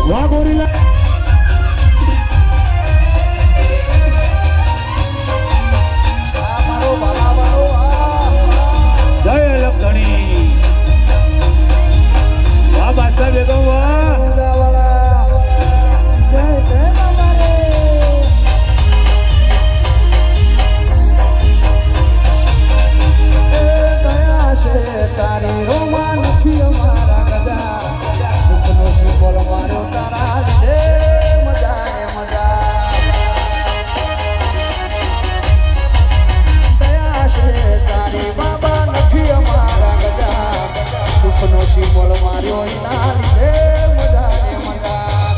વાહ ગોરીલા જય લખણી વાહ બાદશાહ બેગમ વાહ જય જય તારી રોમા નથી અમારા ગજા દુઃખનો સુપર માર્યો તારા લીધે મજા એ મજા દયા છે તારી બાબા નથી અમારા ગજા સુખનો સિંબોલ માર્યો એના લીધે મજા એ મજા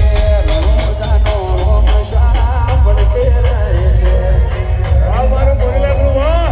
એ રોજાનો રોમ શાળા પડકે રહે છે અમારો બોલેલા વાહ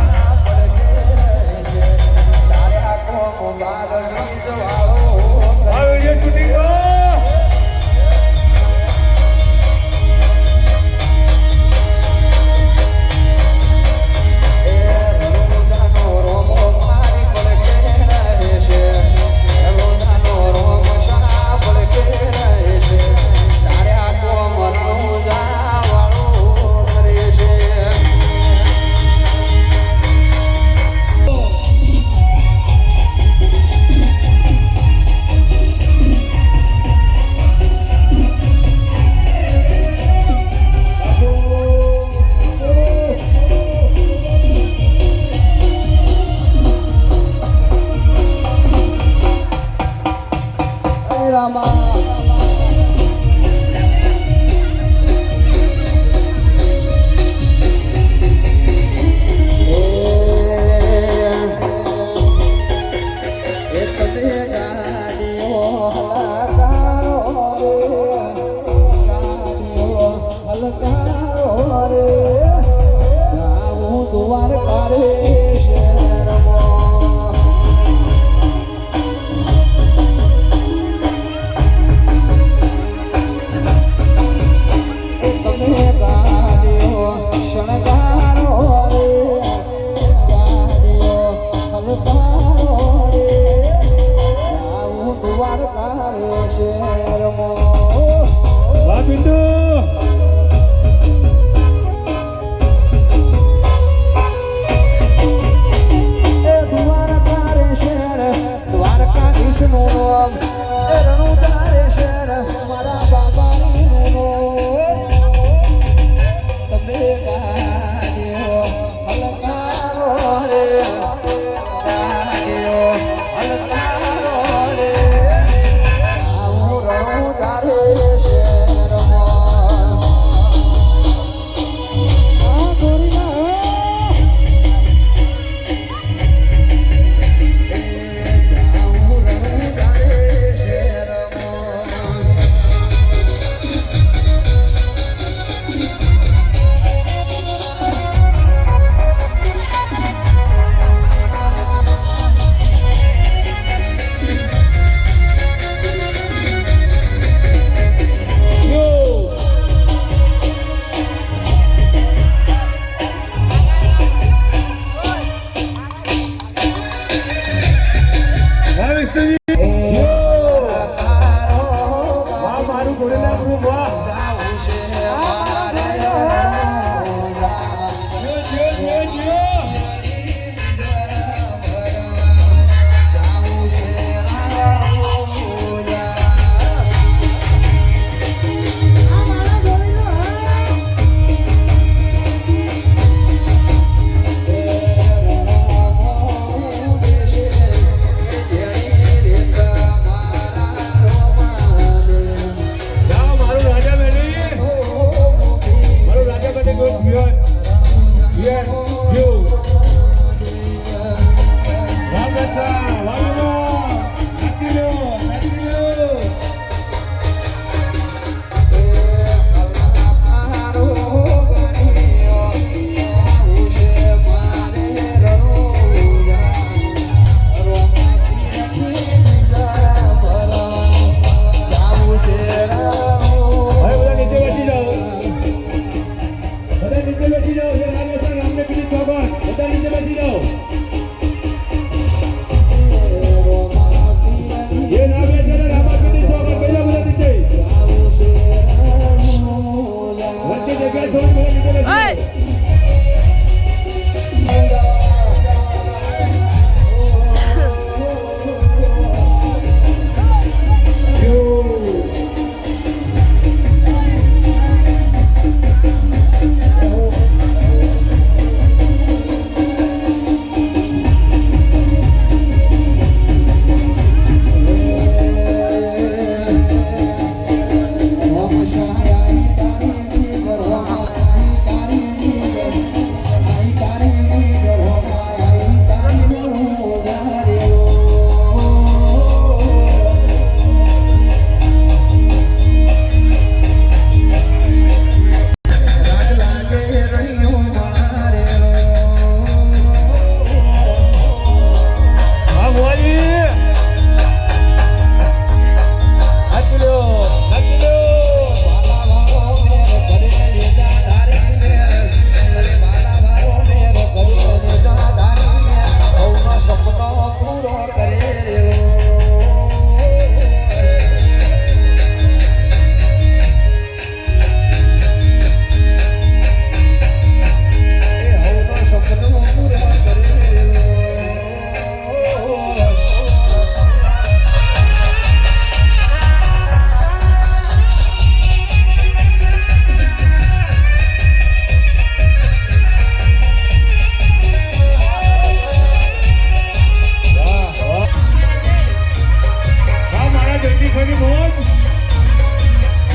ફરી મોજ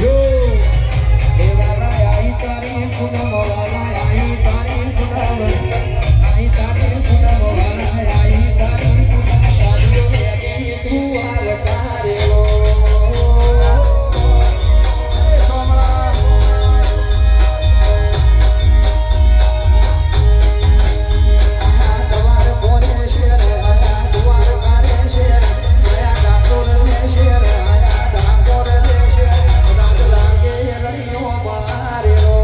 જો દેવાલા આઈ તારી પૂનમ વાલા આઈ તારી પૂનમ આઈ તારી પૂનમ વાલા આઈ તારી પૂનમ તારીઓ રે તું હાલ તારેલો સોમલા દ્વાર બોલે શેર આયા દ્વાર કારે શેર આયા ડાકોર રે શેર આયા ડાકોર રે શેર રાત લાગે રણિયો મારેલો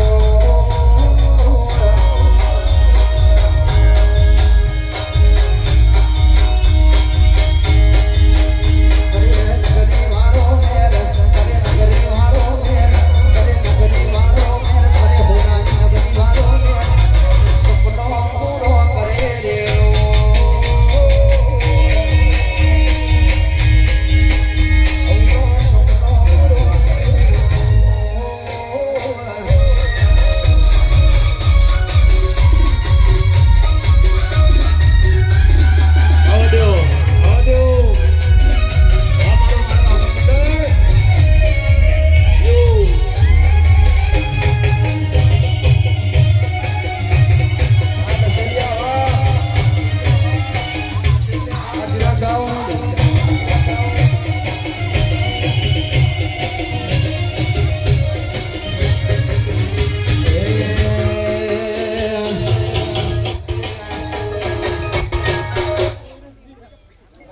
નગરી વાળો મેર નગરી વાળો મેર નગરી વાળો મેર હોનાની નગરી વાળો મેર સપનો પૂરો કરે દેલો આવજો આવજો અમારો મંડળ યો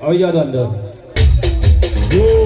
આવી જાઓ અંદર યો